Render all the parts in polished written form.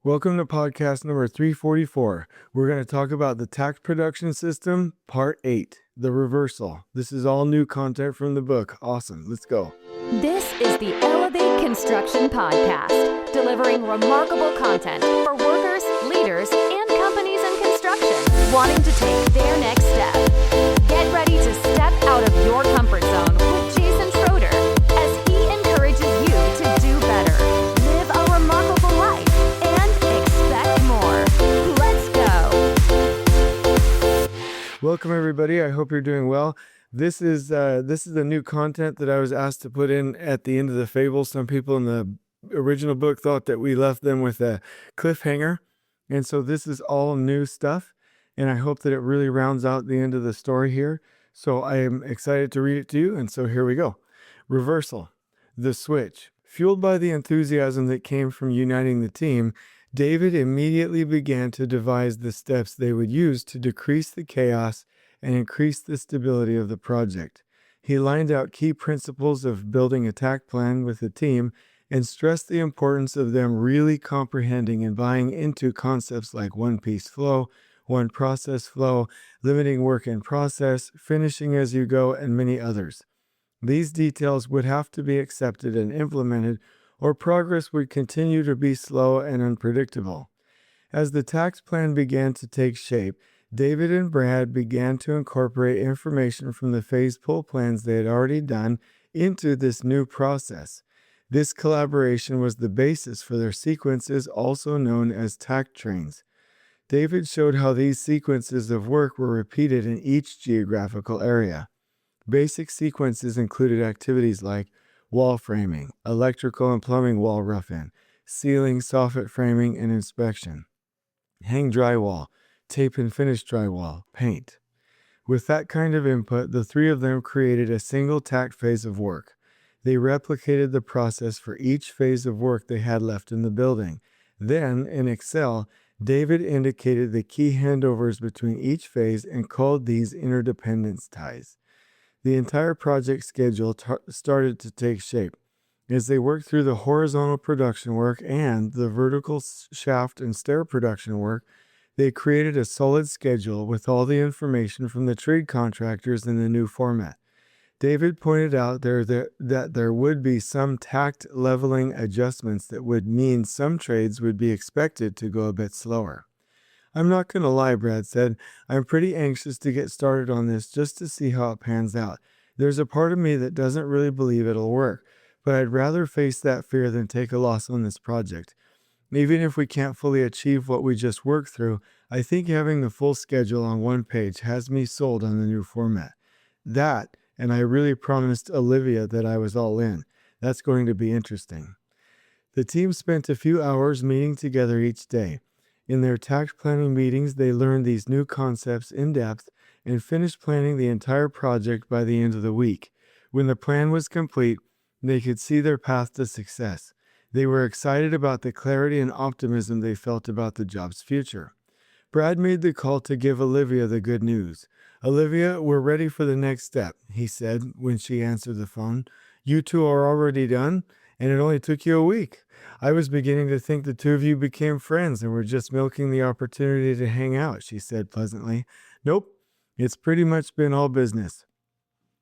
Welcome to podcast number 344. We're going to talk about the Takt production system, part 8, the reversal. This is all new content from the book. Awesome. Let's go. This is the Elevate Construction Podcast, delivering remarkable content for workers, leaders, and companies in construction wanting to take their next step. Get ready to step out of your comfort zone with Jason Schroeder as he encourages you to do better, live a remarkable life, and expect more. Let's go. Welcome everybody. I hope you're doing well. This is the new content that I was asked to put in at the end of the fable. Some people in the original book thought that we left them with a cliffhanger. And so this is all new stuff. And I hope that it really rounds out the end of the story here. So I am excited to read it to you. And so here we go. Reversal. The switch. Fueled by the enthusiasm that came from uniting the team, David immediately began to devise the steps they would use to decrease the chaos and increase the stability of the project. He lined out key principles of building a Takt plan with the team and stressed the importance of them really comprehending and buying into concepts like one-piece flow, one-process flow, limiting work in process, finishing as you go, and many others. These details would have to be accepted and implemented, or progress would continue to be slow and unpredictable. As the Takt plan began to take shape, David and Brad began to incorporate information from the phase pull plans they had already done into this new process. This collaboration was the basis for their sequences, also known as Takt trains. David showed how these sequences of work were repeated in each geographical area. Basic sequences included activities like wall framing, electrical and plumbing wall rough-in, ceiling, soffit framing, and inspection, hang drywall, tape and finish drywall, paint. With that kind of input, the three of them created a single Takt phase of work. They replicated the process for each phase of work they had left in the building. Then, in Excel, David indicated the key handovers between each phase and called these interdependence ties. The entire project schedule started to take shape. As they worked through the horizontal production work and the vertical shaft and stair production work, they created a solid schedule with all the information from the trade contractors in the new format. David pointed out that there would be some Takt leveling adjustments that would mean some trades would be expected to go a bit slower. "I'm not going to lie," Brad said. "I'm pretty anxious to get started on this just to see how it pans out. There's a part of me that doesn't really believe it'll work, but I'd rather face that fear than take a loss on this project. Even if we can't fully achieve what we just worked through, I think having the full schedule on one page has me sold on the new format. That, and I really promised Olivia that I was all in. That's going to be interesting." The team spent a few hours meeting together each day. In their Takt planning meetings, they learned these new concepts in depth and finished planning the entire project by the end of the week. When the plan was complete, they could see their path to success. They were excited about the clarity and optimism they felt about the job's future. Brad made the call to give Olivia the good news. "Olivia, we're ready for the next step," he said when she answered the phone. "You two are already done, and it only took you a week. I was beginning to think the two of you became friends and were just milking the opportunity to hang out," she said pleasantly. "Nope, it's pretty much been all business.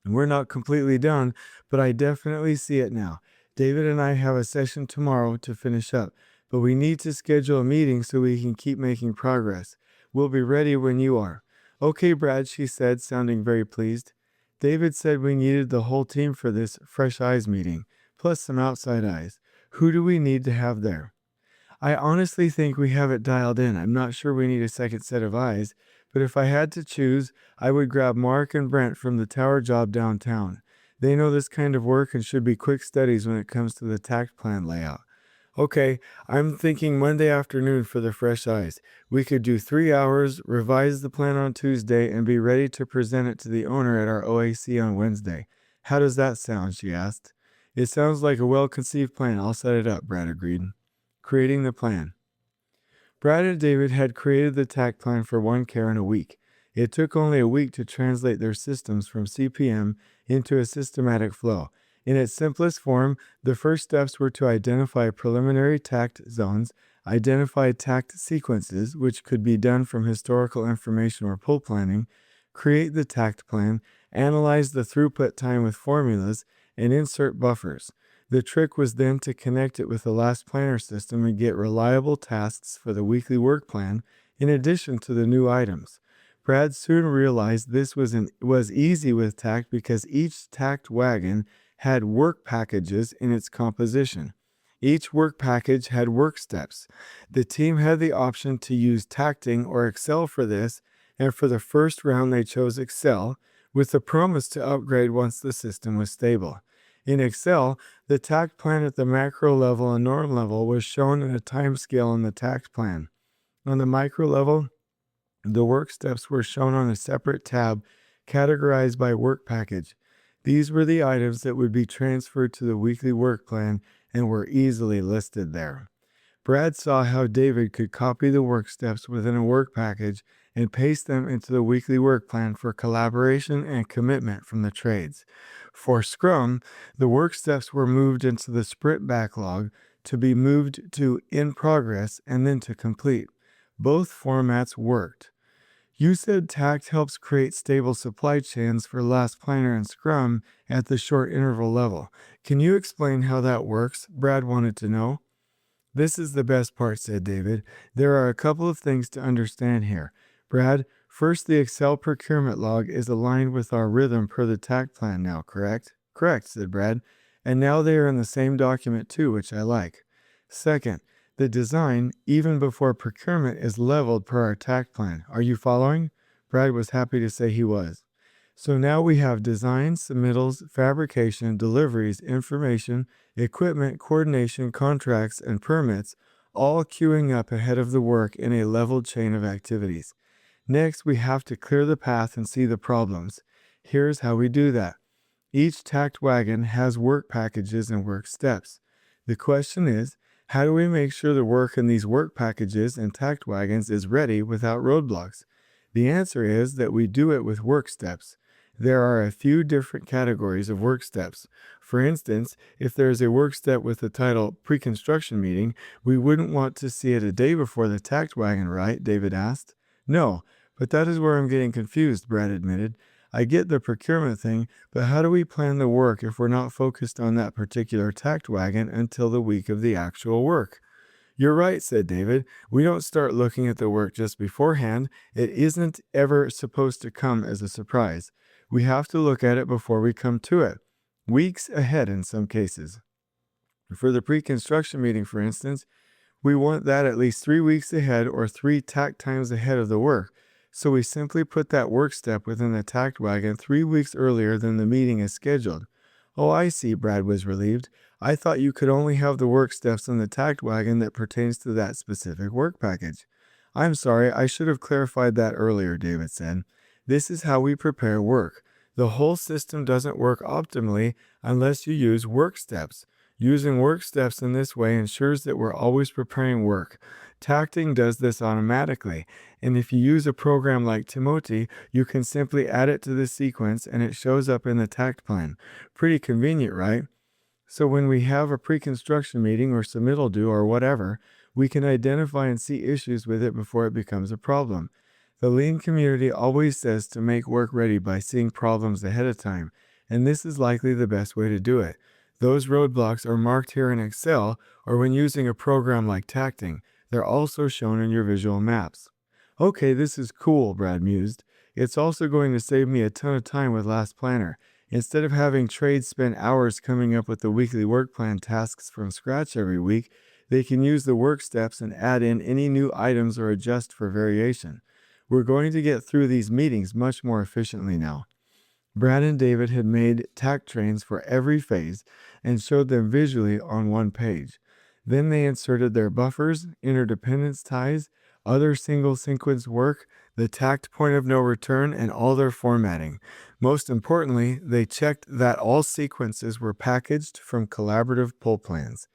We're not completely done, but I definitely see it now. David and I have a session tomorrow to finish up, but we need to schedule a meeting so we can keep making progress. We'll be ready when you are." "Okay, Brad," she said, sounding very pleased. "David said we needed the whole team for this fresh eyes meeting, plus some outside eyes. Who do we need to have there?" "I honestly think we have it dialed in. I'm not sure we need a second set of eyes, but if I had to choose, I would grab Mark and Brent from the tower job downtown. They know this kind of work and should be quick studies when it comes to the Takt plan layout." "Okay, I'm thinking Monday afternoon for the fresh eyes. We could do 3 hours, revise the plan on Tuesday, and be ready to present it to the owner at our OAC on Wednesday. How does that sound?" she asked. "It sounds like a well-conceived plan. I'll set it up," Brad agreed. Creating the plan. Brad and David had created the Takt plan for OneCare in a week. It took only a week to translate their systems from CPM into a systematic flow. In its simplest form, the first steps were to identify preliminary Takt zones, identify Takt sequences, which could be done from historical information or pull planning, create the Takt plan, analyze the throughput time with formulas, and insert buffers. The trick was then to connect it with the last planner system and get reliable tasks for the weekly work plan, in addition to the new items. Brad soon realized this was easy with Takt because each Takt wagon had work packages in its composition. Each work package had work steps. The team had the option to use Takting or Excel for this, and for the first round they chose Excel, with the promise to upgrade once the system was stable. In Excel, the Takt plan at the macro level and norm level was shown in a timescale in the Takt plan. On the micro level, the work steps were shown on a separate tab categorized by work package. These were the items that would be transferred to the weekly work plan and were easily listed there. Brad saw how David could copy the work steps within a work package and paste them into the weekly work plan for collaboration and commitment from the trades. For Scrum, the work steps were moved into the sprint backlog to be moved to in progress and then to complete. Both formats worked. You said Takt helps create stable supply chains for Last Planner and Scrum at the short interval level. Can you explain how that works? Brad wanted to know. This is the best part, said David. There are a couple of things to understand here. Brad, first, the Excel procurement log is aligned with our rhythm per the Takt plan now, correct? Correct, said Brad. And now they are in the same document too, which I like. Second, the design, even before procurement, is leveled per our Takt plan. Are you following? Brad was happy to say he was. So now we have design, submittals, fabrication, deliveries, information, equipment, coordination, contracts, and permits, all queuing up ahead of the work in a leveled chain of activities. Next, we have to clear the path and see the problems. Here's how we do that. Each Takt wagon has work packages and work steps. The question is, how do we make sure the work in these work packages and Takt wagons is ready without roadblocks? The answer is that we do it with work steps. There are a few different categories of work steps. For instance, if there is a work step with the title Pre-Construction Meeting, we wouldn't want to see it a day before the Takt wagon, right? David asked. No, but that is where I'm getting confused, Brad admitted. I get the procurement thing, but how do we plan the work if we're not focused on that particular Takt wagon until the week of the actual work? You're right, said David. We don't start looking at the work just beforehand. It isn't ever supposed to come as a surprise. We have to look at it before we come to it. Weeks ahead in some cases. For the pre-construction meeting, for instance, we want that at least 3 weeks ahead or 3 Takt times ahead of the work. So we simply put that work step within the Takt wagon 3 weeks earlier than the meeting is scheduled. Oh, I see, Brad was relieved. I thought you could only have the work steps in the Takt wagon that pertains to that specific work package. I'm sorry, I should have clarified that earlier, David said. This is how we prepare work. The whole system doesn't work optimally unless you use work steps. Using work steps in this way ensures that we're always preparing work. Takting does this automatically, and if you use a program like Timoti, you can simply add it to the sequence and it shows up in the Takt plan. Pretty convenient, right? So when we have a pre-construction meeting or submittal due or whatever, we can identify and see issues with it before it becomes a problem. The Lean community always says to make work ready by seeing problems ahead of time, and this is likely the best way to do it. Those roadblocks are marked here in Excel or when using a program like Takting. They're also shown in your visual maps. Okay, this is cool, Brad mused. It's also going to save me a ton of time with Last Planner. Instead of having trades spend hours coming up with the weekly work plan tasks from scratch every week, they can use the work steps and add in any new items or adjust for variation. We're going to get through these meetings much more efficiently now. Brad and David had made Takt trains for every phase and showed them visually on one page. Then they inserted their buffers, interdependence ties, other single sequence work, the Takt point of no return, and all their formatting. Most importantly, they checked that all sequences were packaged from collaborative pull plans.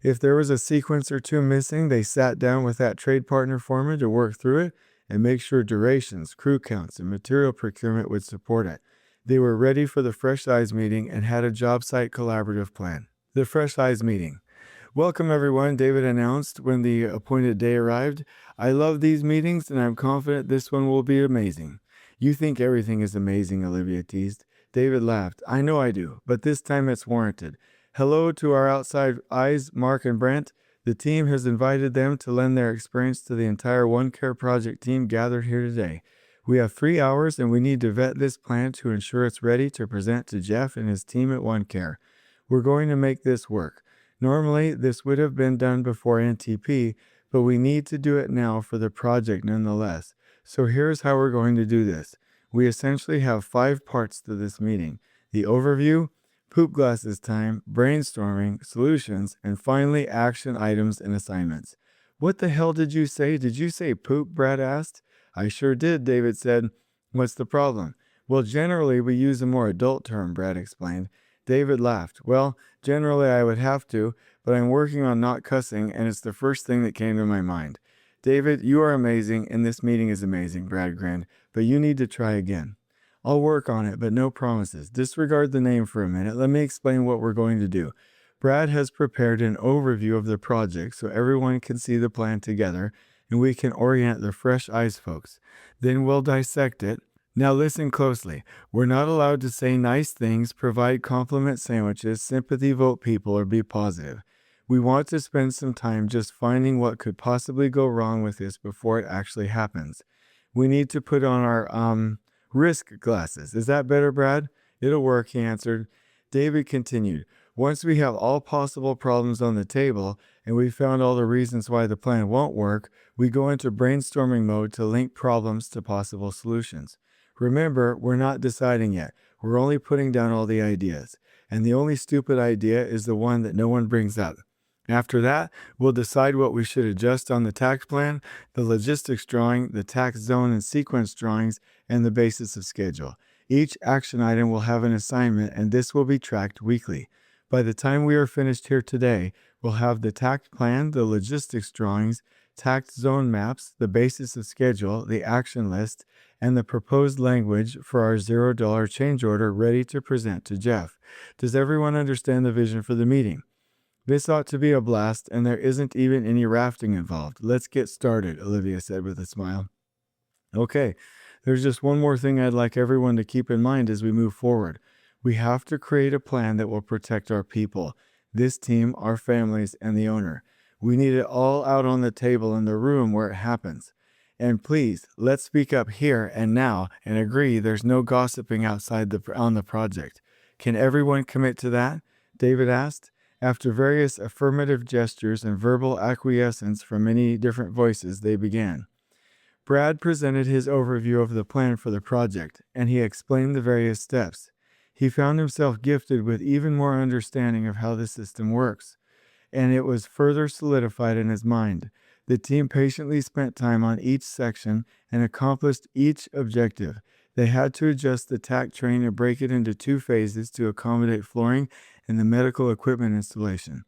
If there was a sequence or two missing, they sat down with that trade partner foreman to work through it and make sure durations, crew counts, and material procurement would support it. They were ready for the Fresh Eyes meeting and had a job site collaborative plan. The Fresh Eyes meeting. Welcome, everyone, David announced when the appointed day arrived. I love these meetings, and I'm confident this one will be amazing. You think everything is amazing, Olivia teased. David laughed. I know I do, but this time it's warranted. Hello to our outside eyes, Mark and Brent. The team has invited them to lend their experience to the entire One Care project team gathered here today. We have 3 hours, and we need to vet this plan to ensure it's ready to present to Jeff and his team at One Care. We're going to make this work. Normally, this would have been done before NTP, but we need to do it now for the project nonetheless. So here's how we're going to do this. We essentially have 5 parts to this meeting: the overview, poop glasses time, brainstorming, solutions, and finally action items and assignments. What the hell did you say? Did you say poop? Brad asked. I sure did, David said. What's the problem? Well, generally we use a more adult term, Brad explained. David laughed. Well, generally I would have to, but I'm working on not cussing, and it's the first thing that came to my mind. David, you are amazing, and this meeting is amazing, Brad grinned, but you need to try again. I'll work on it, but no promises. Disregard the name for a minute. Let me explain what we're going to do. Brad has prepared an overview of the project so everyone can see the plan together, and we can orient the fresh eyes folks. Then we'll dissect it. Now listen closely. We're not allowed to say nice things, provide compliment sandwiches, sympathy vote people, or be positive. We want to spend some time just finding what could possibly go wrong with this before it actually happens. We need to put on our, risk glasses. Is that better, Brad? It'll work, he answered. David continued. Once we have all possible problems on the table and we found all the reasons why the plan won't work, we go into brainstorming mode to link problems to possible solutions. Remember, we're not deciding yet. We're only putting down all the ideas. And the only stupid idea is the one that no one brings up. After that, we'll decide what we should adjust on the Takt plan, the logistics drawing, the tax zone and sequence drawings, and the basis of schedule. Each action item will have an assignment, and this will be tracked weekly. By the time we are finished here today, we'll have the Takt plan, the logistics drawings, tax zone maps, the basis of schedule, the action list, and the proposed language for our $0 change order ready to present to Jeff. Does everyone understand the vision for the meeting? This ought to be a blast, and there isn't even any rafting involved. Let's get started, Olivia said with a smile. Okay, there's just one more thing I'd like everyone to keep in mind as we move forward. We have to create a plan that will protect our people, this team, our families, and the owner. We need it all out on the table in the room where it happens. And please, let's speak up here and now and agree there's no gossiping outside on the project. Can everyone commit to that? David asked. After various affirmative gestures and verbal acquiescence from many different voices, they began. Brad presented his overview of the plan for the project, and he explained the various steps. He found himself gifted with even more understanding of how the system works, and it was further solidified in his mind. The team patiently spent time on each section and accomplished each objective. They had to adjust the Takt train and break it into 2 phases to accommodate flooring and the medical equipment installation.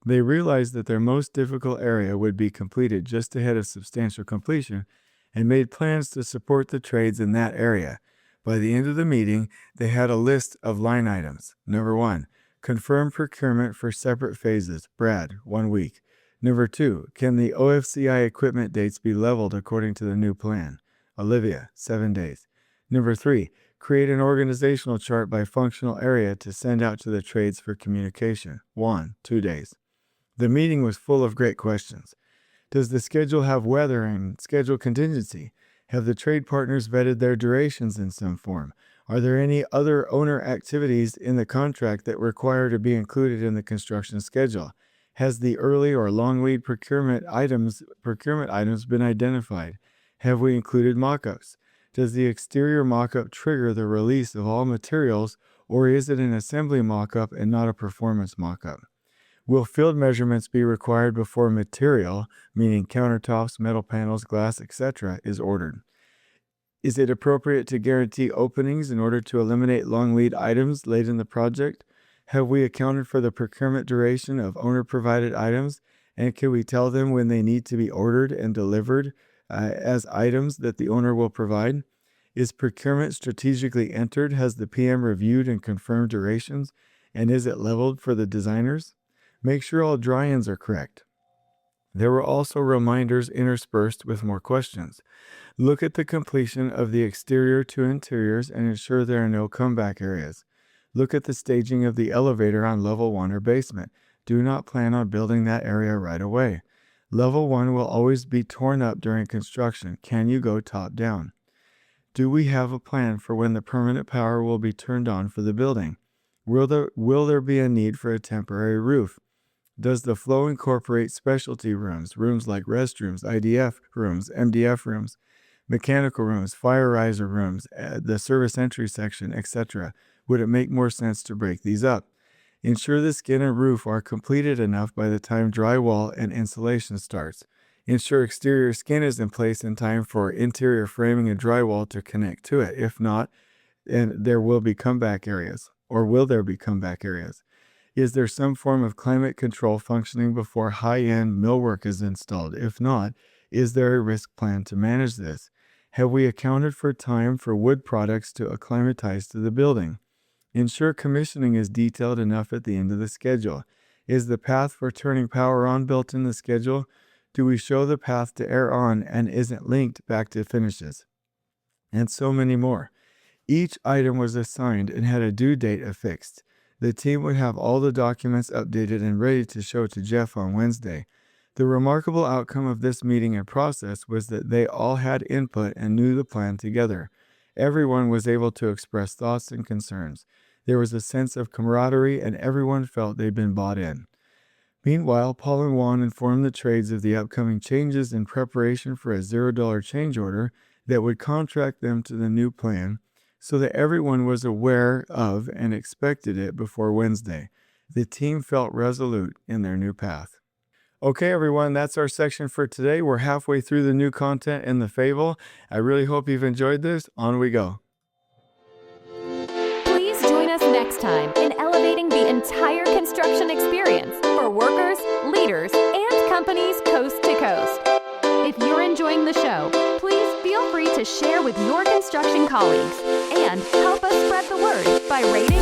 They realized that their most difficult area would be completed just ahead of substantial completion and made plans to support the trades in that area. By the end of the meeting, they had a list of line items. Number 1, confirm procurement for separate phases. Brad, 1 week. Number 2, can the OFCI equipment dates be leveled according to the new plan? Olivia, 7 days. Number 3, create an organizational chart by functional area to send out to the trades for communication. 1, 2 days. The meeting was full of great questions. Does the schedule have weather and schedule contingency? Have the trade partners vetted their durations in some form? Are there any other owner activities in the contract that require to be included in the construction schedule? Has the early or long lead procurement items been identified? Have we included mock-ups? Does the exterior mock-up trigger the release of all materials, or is it an assembly mock-up and not a performance mock-up? Will field measurements be required before material, meaning countertops, metal panels, glass, etc., is ordered? Is it appropriate to guarantee openings in order to eliminate long lead items late in the project? Have we accounted for the procurement duration of owner-provided items, and can we tell them when they need to be ordered and delivered as items that the owner will provide? Is procurement strategically entered? Has the PM reviewed and confirmed durations, and is it leveled for the designers? Make sure all dry-ins are correct. There were also reminders interspersed with more questions. Look at the completion of the exterior to interiors and ensure there are no comeback areas. Look at the staging of the elevator on level 1 or basement. Do not plan on building that area right away. Level 1 will always be torn up during construction. Can you go top down? Do we have a plan for when the permanent power will be turned on for the building? Will there be a need for a temporary roof? Does the flow incorporate specialty rooms, rooms like restrooms, IDF rooms, MDF rooms, mechanical rooms, fire riser rooms, the service entry section, etc.? Would it make more sense to break these up? Ensure the skin and roof are completed enough by the time drywall and insulation starts. Ensure exterior skin is in place in time for interior framing and drywall to connect to it. If not, and there will be comeback areas. Or will there be comeback areas? Is there some form of climate control functioning before high-end millwork is installed? If not, is there a risk plan to manage this? Have we accounted for time for wood products to acclimatize to the building? Ensure commissioning is detailed enough at the end of the schedule. Is the path for turning power on built in the schedule? Do we show the path to air on and isn't linked back to finishes? And so many more. Each item was assigned and had a due date affixed. The team would have all the documents updated and ready to show to Jeff on Wednesday. The remarkable outcome of this meeting and process was that they all had input and knew the plan together. Everyone was able to express thoughts and concerns. There was a sense of camaraderie and everyone felt they'd been bought in. Meanwhile, Paul and Juan informed the trades of the upcoming changes in preparation for a $0 change order that would contract them to the new plan, so that everyone was aware of and expected it before Wednesday. The team felt resolute in their new path. Okay, everyone, that's our section for today. We're halfway through the new content in the Fable. I really hope you've enjoyed this. On we go. Please join us next time in elevating the entire construction experience for workers, leaders, and companies coast to coast. If you're enjoying the show, please feel free to share with your construction colleagues and help us spread the word by rating